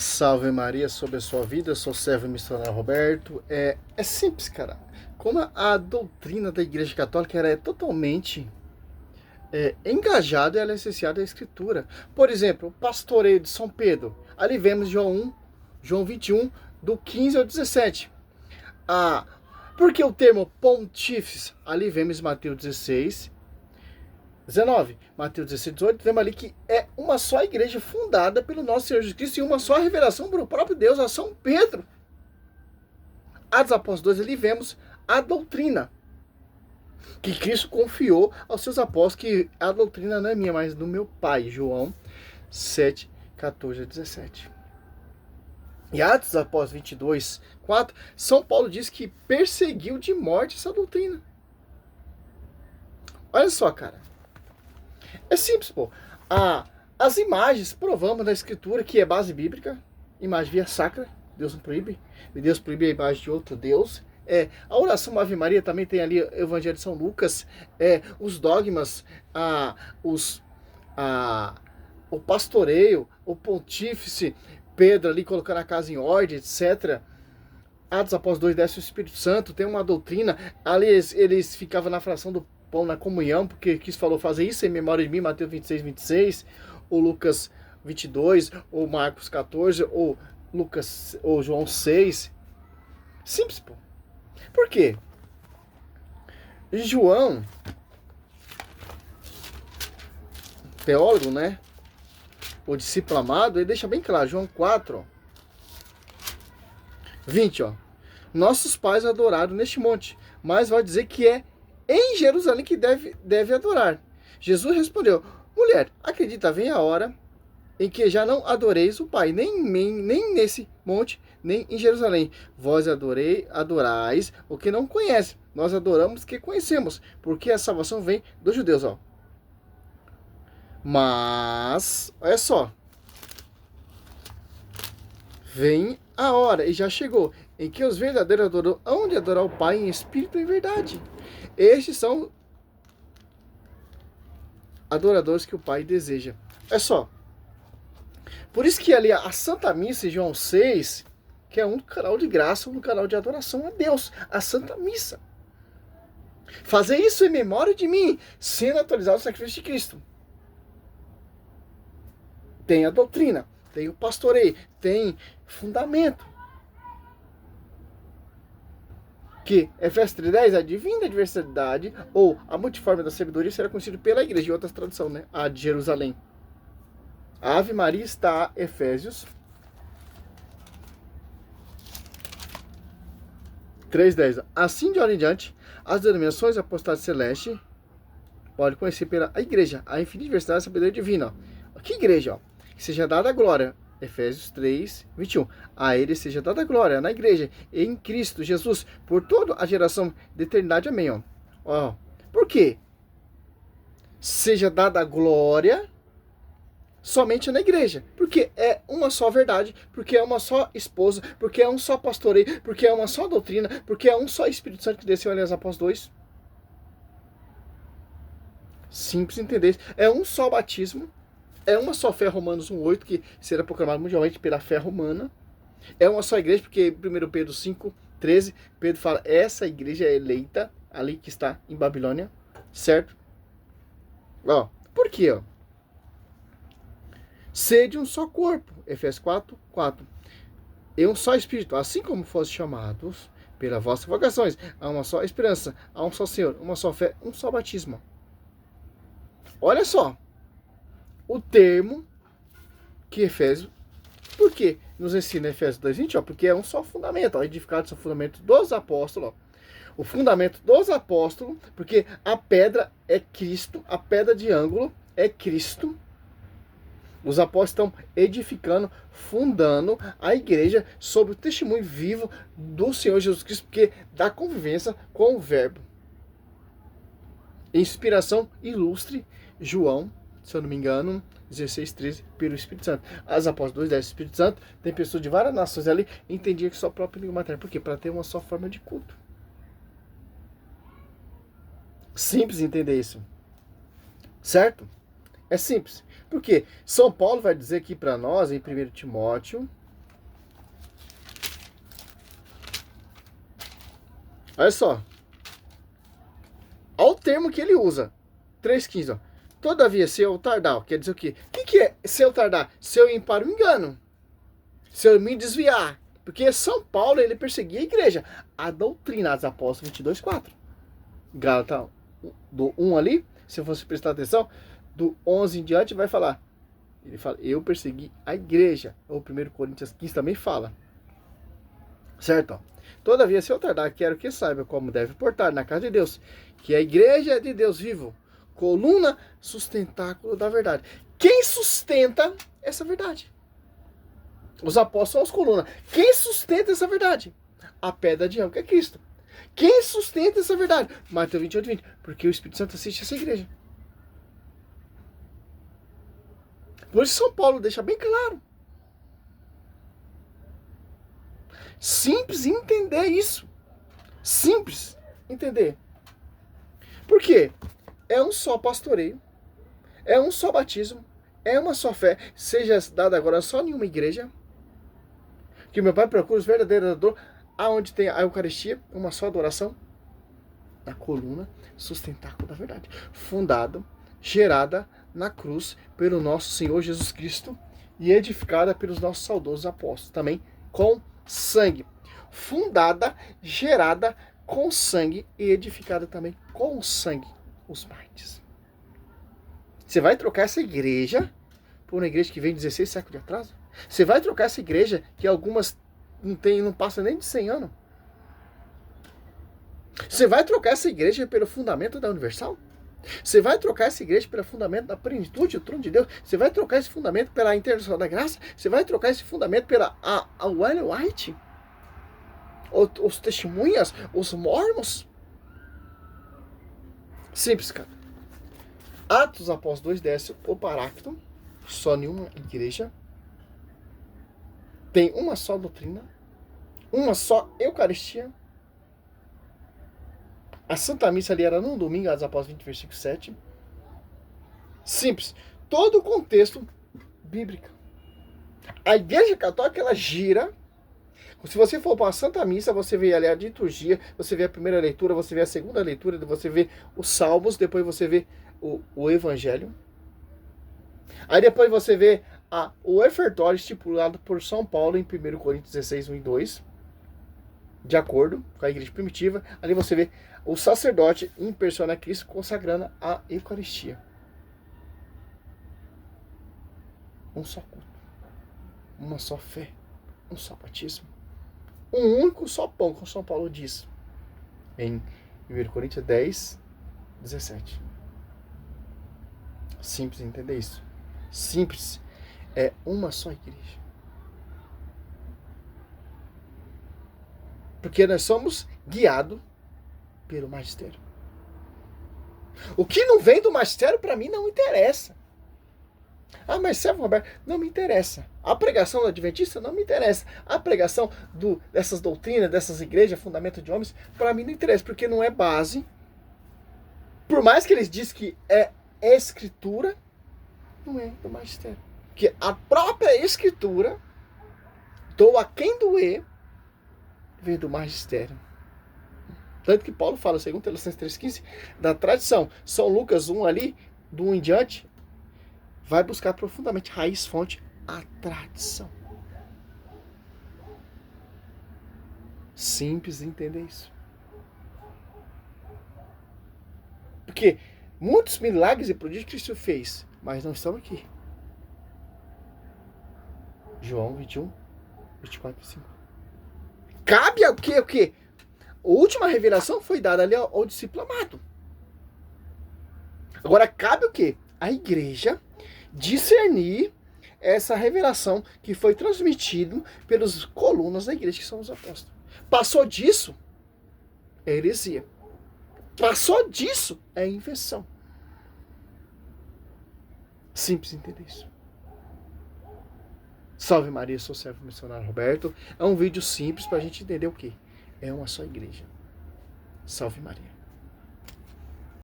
Salve Maria sobre a sua vida, eu sou o servo missionário Roberto. É simples, cara. Como a doutrina da Igreja Católica ela é totalmente engajada e ela é associada à Escritura. Por exemplo, o pastoreio de São Pedro. Ali vemos João 21, do 15 ao 17. Ah, porque o termo pontífice, ali vemos Mateus 16, 19, Mateus 16, 18, vemos ali que é uma só igreja fundada pelo nosso Senhor Jesus Cristo e uma só revelação pelo próprio Deus a São Pedro. Atos Apóstolos 2, ali vemos a doutrina que Cristo confiou aos seus apóstolos, que a doutrina não é minha, mas do meu Pai, João 7, 14 a 17. E Atos Apóstolos 22, 4, São Paulo diz que perseguiu de morte essa doutrina. Olha só, cara. É simples, pô. As imagens provamos da Escritura que é base bíblica, imagem via sacra, Deus não proíbe, Deus proíbe a imagem de outro Deus. A oração Ave Maria também tem ali o Evangelho de São Lucas, os dogmas, o pastoreio, o pontífice, Pedro ali colocando a casa em ordem, etc. Atos Apóstolos 2, desce o Espírito Santo, tem uma doutrina, ali eles ficavam na fração do pão na comunhão, porque Cristo falou, fazer isso em memória de mim, Mateus 26, 26, ou Lucas 22, ou Marcos 14, ou João 6. Simples, pô. Por quê? João, teólogo, né? O discípulo amado, ele deixa bem claro, João 4, ó, 20, ó. Nossos pais adoraram neste monte, mas vai dizer que é em Jerusalém que deve adorar. Jesus respondeu, mulher, acredita, vem a hora em que já não adoreis o Pai, nem nesse monte, nem em Jerusalém. Vós adorais o que não conhece. Nós adoramos o que conhecemos, porque a salvação vem dos judeus, ó. Mas, olha só, vem a hora, e já chegou, em que os verdadeiros adoram, hão de adorar o Pai em espírito e em verdade. Estes são adoradores que o Pai deseja. É só. Por isso que ali a Santa Missa, João 6, que é um canal de graça, um canal de adoração a Deus, a Santa Missa. Fazer isso em memória de mim, sendo atualizado o sacrifício de Cristo. Tem a doutrina, tem o pastoreio, tem fundamento. Que Efésios 3:10, a divina diversidade ou a multiforme da sabedoria será conhecida pela igreja, em outras traduções, né? A de Jerusalém. A Ave Maria está Efésios 3:10. Assim de hora em diante, as denominações apostólicas celestes podem conhecer pela igreja, a infinita diversidade da sabedoria divina. Ó. Que igreja? Ó? Que seja dada a glória. Efésios 3, 21. A ele seja dada a glória na igreja, em Cristo Jesus, por toda a geração de eternidade. Amém. Ó. Por quê? Seja dada a glória somente na igreja. Porque é uma só verdade, porque é uma só esposa, porque é um só pastoreio, porque é uma só doutrina, porque é um só Espírito Santo que desceu ali aos Apóstolos 2. Simples entender. É um só batismo. É uma só fé, Romanos 1,8, que será proclamado mundialmente pela fé romana. É uma só igreja, porque 1 Pedro 5:13, Pedro fala, essa igreja é eleita, ali que está em Babilônia, certo? Ó, por quê? Ó? Sede um só corpo, Efésios 4:4. E um só Espírito, assim como fosse chamados pelas vossas vocações. Há uma só esperança, há um só Senhor, uma só fé, um só batismo. Olha só. O termo que Efésios, por que nos ensina Efésios 2:20? Porque é um só fundamento, ó, edificado sobre o fundamento dos apóstolos. Ó. O fundamento dos apóstolos, porque a pedra é Cristo, a pedra de ângulo é Cristo. Os apóstolos estão edificando, fundando a igreja sobre o testemunho vivo do Senhor Jesus Cristo, porque da convivência com o verbo. Inspiração ilustre, João, se eu não me engano, 16:13, pelo Espírito Santo. As Apóstolos 2:10, Espírito Santo, tem pessoas de várias nações ali, entendia que só a própria língua materna. Por quê? Para ter uma só forma de culto. Simples entender isso. Certo? É simples. Porque São Paulo vai dizer aqui para nós, em 1 Timóteo Olha só. Olha o termo que ele usa. 3,15, ó. Todavia, se eu tardar, quer dizer o quê? O que é se eu tardar? Se eu ir para o engano. Se eu me desviar. Porque São Paulo, ele perseguia a igreja. A doutrina dos apóstolos 22,4. Gálatas do 1 ali, se você prestar atenção, do 11 em diante vai falar. Ele fala, eu persegui a igreja. O 1 Coríntios 15 também fala. Certo? Ó. Todavia, se eu tardar, quero que saiba como deve portar na casa de Deus, que a igreja é de Deus vivo, coluna, sustentáculo da verdade. Quem sustenta essa verdade? Os apóstolos são as colunas. Quem sustenta essa verdade? A pedra de âncora, que é Cristo. Quem sustenta essa verdade? Mateus 28, 20. Porque o Espírito Santo assiste essa igreja. Por isso São Paulo deixa bem claro. Simples entender isso. Simples entender. Por quê? É um só pastoreio. É um só batismo. É uma só fé. Seja dada agora só em uma igreja. Que meu Pai procura os verdadeiros adoradores. Aonde tem a Eucaristia, uma só adoração. Na coluna sustentáculo da verdade. Fundada, gerada na cruz pelo nosso Senhor Jesus Cristo. E edificada pelos nossos saudosos apóstolos. Também com sangue. Fundada, gerada com sangue e edificada também com sangue. Os mártires. Você vai trocar essa igreja por uma igreja que vem 16 séculos de atraso? Você vai trocar essa igreja que algumas não passa nem de 100 anos? Você vai trocar essa igreja pelo fundamento da Universal? Você vai trocar essa igreja pelo fundamento da plenitude, o trono de Deus? Você vai trocar esse fundamento pela internacional da graça? Você vai trocar esse fundamento pela a Ellen White? Os testemunhas? Os mormons? Simples, cara. Atos após 2 desce o Paráclito. Só nenhuma igreja. Tem uma só doutrina. Uma só Eucaristia. A Santa Missa ali era no domingo, Atos após 20, versículo 7. Simples. Todo o contexto bíblico. A Igreja Católica, ela gira. Se você for para a Santa Missa, você vê ali a liturgia, você vê a primeira leitura, você vê a segunda leitura, você vê os salmos, depois você vê o Evangelho. Aí depois você vê o ofertório estipulado por São Paulo em 1 Coríntios 16, 1 e 2. De acordo com a igreja primitiva. Ali você vê o sacerdote em persona Cristo consagrando a Eucaristia. Um só culto. Uma só fé. Um só batismo. Um único só pão, como São Paulo diz. Em 1 Coríntios 10, 17. Simples entender isso. Simples. É uma só igreja. Porque nós somos guiados pelo magistério. O que não vem do magistério, para mim, não interessa. Ah, mas Sérgio Roberto, não me interessa. A pregação do Adventista não me interessa. A pregação dessas doutrinas, dessas igrejas, fundamento de homens, para mim não interessa, porque não é base. Por mais que eles dizem que é escritura, não é do magistério. Porque a própria escritura, doa quem doer, vem do magistério. Tanto que Paulo fala, segundo Tessalonicenses 3,15, da tradição. São Lucas 1 ali, do 1 em diante, vai buscar profundamente raiz, fonte, a tradição. Simples entender isso. Porque muitos milagres e prodígios Cristo fez, mas não estão aqui. João 21, 24 e 5. Cabe ao quê? O quê? A última revelação foi dada ali ao discípulo amado. Agora cabe o quê? A igreja discernir essa revelação que foi transmitido pelos colunas da igreja, que são os apóstolos. Passou disso, é heresia. Passou disso, é invenção. Simples entender isso. Salve Maria, sou o servo missionário Roberto. É um vídeo simples para a gente entender o quê? É uma só igreja. Salve Maria.